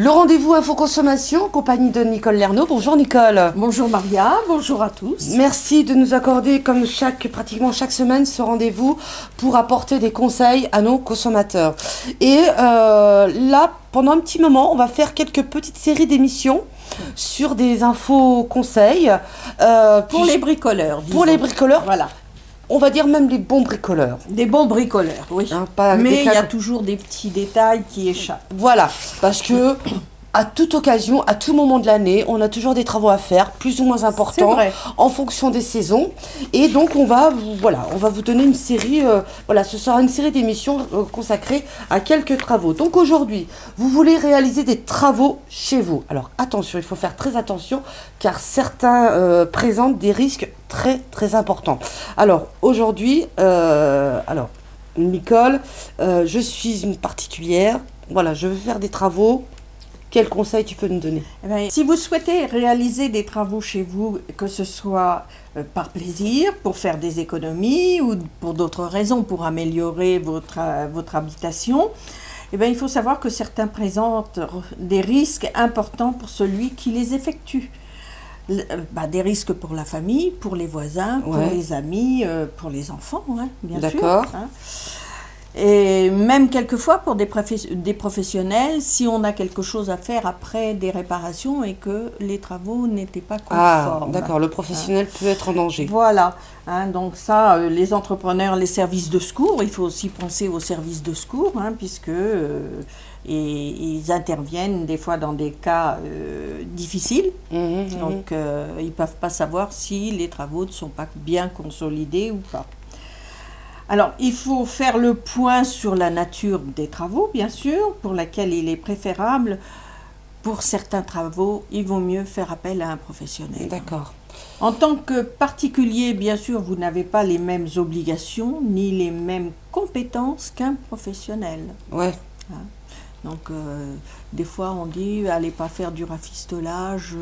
Le rendez-vous Info-Consommation, en compagnie de Nicole Lernaud. Bonjour Nicole. Bonjour Maria, bonjour à tous. Merci de nous accorder, comme pratiquement chaque semaine, ce rendez-vous pour apporter des conseils à nos consommateurs. Et là, pendant un petit moment, on va faire quelques petites séries d'émissions sur des infos conseils. Pour les bricoleurs, disons. Pour les bricoleurs, voilà. On va dire même les bons bricoleurs. Des bons bricoleurs, oui. Hein, mais il y a toujours des petits détails qui échappent. Voilà, parce que à toute occasion, à tout moment de l'année, on a toujours des travaux à faire, plus ou moins importants, en fonction des saisons. Et donc, on va vous donner une série, ce sera une série d'émissions consacrées à quelques travaux. Donc aujourd'hui, vous voulez réaliser des travaux chez vous. Alors attention, il faut faire très attention, car certains présentent des risques très, très importants. Alors aujourd'hui, Nicole, je suis une particulière, voilà, je veux faire des travaux. Quels conseils tu peux nous donner? Si vous souhaitez réaliser des travaux chez vous, que ce soit par plaisir, pour faire des économies ou pour d'autres raisons, pour améliorer votre habitation, il faut savoir que certains présentent des risques importants pour celui qui les effectue. Des risques pour la famille, pour les voisins, pour les amis, pour les enfants, bien sûr. D'accord. Et même quelquefois pour des professionnels, si on a quelque chose à faire après des réparations et que les travaux n'étaient pas conformes. Ah, d'accord, le professionnel peut être en danger. Voilà, donc ça, les entrepreneurs, les services de secours, il faut aussi penser aux services de secours, puisque ils interviennent des fois dans des cas difficiles. Donc, ils ne peuvent pas savoir si les travaux ne sont pas bien consolidés ou pas. Alors, il faut faire le point sur la nature des travaux, bien sûr, pour laquelle il est préférable. Pour certains travaux, il vaut mieux faire appel à un professionnel. D'accord. En tant que particulier, bien sûr, vous n'avez pas les mêmes obligations ni les mêmes compétences qu'un professionnel. Ouais. Donc, des fois, on dit, allez pas faire du rafistolage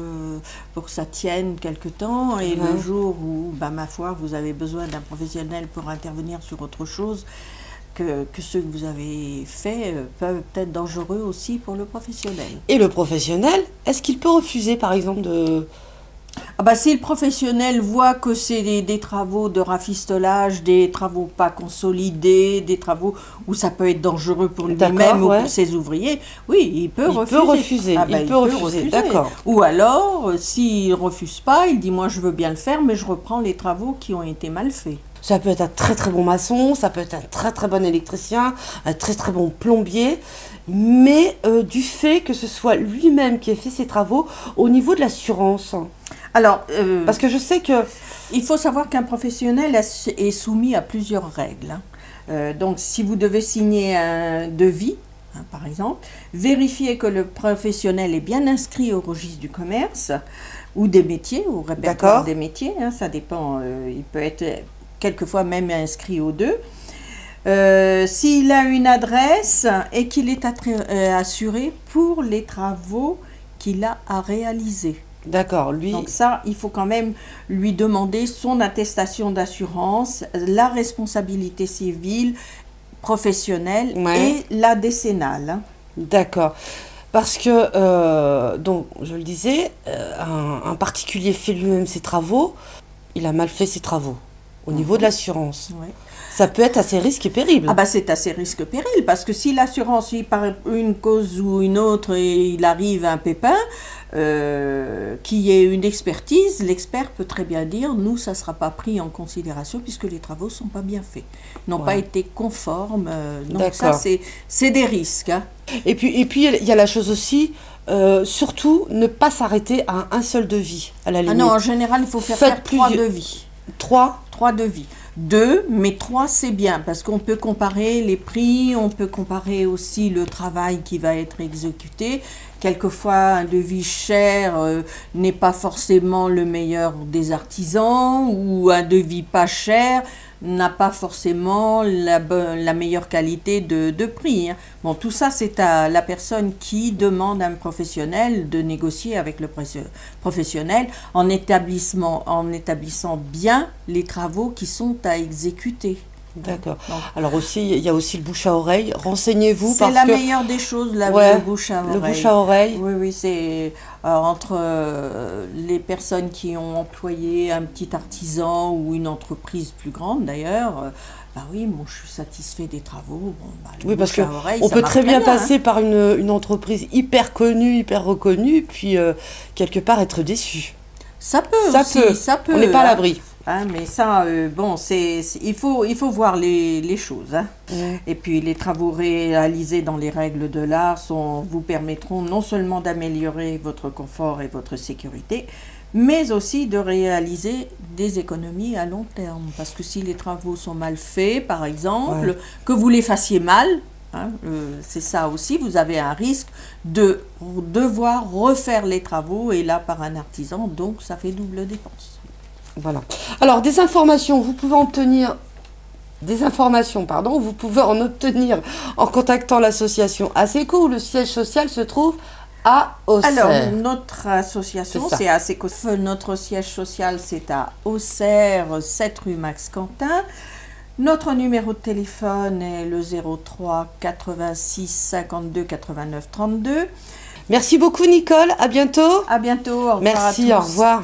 pour que ça tienne quelque temps. Et le jour où, ma foi, vous avez besoin d'un professionnel pour intervenir sur autre chose, que ceux que vous avez fait peuvent être dangereux aussi pour le professionnel. Et le professionnel, est-ce qu'il peut refuser, par exemple, de... Si le professionnel voit que c'est des travaux de rafistolage, des travaux pas consolidés, des travaux où ça peut être dangereux pour lui-même ou pour ses ouvriers, oui, il peut refuser. Il peut refuser, d'accord. Ou alors, s'il ne refuse pas, il dit « moi je veux bien le faire, mais je reprends les travaux qui ont été mal faits ». Ça peut être un très très bon maçon, ça peut être un très très bon électricien, un très très bon plombier, mais du fait que ce soit lui-même qui ait fait ses travaux, au niveau de l'assurance... Alors, parce que je sais que... Il faut savoir qu'un professionnel est soumis à plusieurs règles. Donc, si vous devez signer un devis, par exemple, vérifiez que le professionnel est bien inscrit au registre du commerce ou des métiers, au répertoire des métiers. Ça dépend, il peut être quelquefois même inscrit aux deux. S'il a une adresse et qu'il est assuré pour les travaux qu'il a à réaliser. D'accord, lui... Donc ça, il faut quand même lui demander son attestation d'assurance, la responsabilité civile, professionnelle et la décennale. D'accord. Parce que, donc, je le disais, un particulier fait lui-même ses travaux, il a mal fait ses travaux au niveau de l'assurance. Ça peut être assez risque et péril. C'est assez risque et péril, parce que si l'assurance, par une cause ou une autre, et il arrive un pépin, qu'il y ait une expertise, l'expert peut très bien dire, nous, ça ne sera pas pris en considération puisque les travaux ne sont pas bien faits, n'ont pas été conformes. Donc ça, c'est des risques. Et puis, il y a la chose aussi, surtout, ne pas s'arrêter à un seul devis, à la limite. Non, en général, il faut faire 3 devis. 3 devis. 2, mais 3 c'est bien parce qu'on peut comparer les prix, on peut comparer aussi le travail qui va être exécuté. Quelquefois, un devis cher n'est pas forcément le meilleur des artisans ou un devis pas cher n'a pas forcément la meilleure qualité de prix. Bon, tout ça, c'est à la personne qui demande à un professionnel de négocier avec le professionnel en établissant bien les travaux qui sont à exécuter. D'accord. Alors aussi, il y a aussi le bouche à oreille. Renseignez-vous parce que... C'est la meilleure des choses, le bouche à oreille. Le bouche à oreille. Oui, c'est entre les personnes qui ont employé un petit artisan ou une entreprise plus grande d'ailleurs. Oui, moi je suis satisfait des travaux. Oui, parce qu'on peut très bien passer par une entreprise hyper connue, hyper reconnue, puis quelque part être déçu. Ça peut. On n'est pas à l'abri. Mais ça, il faut voir les choses. Et puis les travaux réalisés dans les règles de l'art vous permettront non seulement d'améliorer votre confort et votre sécurité, mais aussi de réaliser des économies à long terme. Parce que si les travaux sont mal faits, par exemple, que vous les fassiez mal, c'est ça aussi, vous avez un risque de devoir refaire les travaux, et là par un artisan, donc ça fait double dépense. Voilà. Alors, vous pouvez en obtenir en contactant l'association ASECO, où le siège social se trouve à Auxerre. Alors, notre association, c'est ASECO. Notre siège social, c'est à Auxerre, 7 rue Max Quentin. Notre numéro de téléphone est le 03 86 52 89 32. Merci beaucoup, Nicole. À bientôt. À bientôt. Au revoir. Merci, au revoir.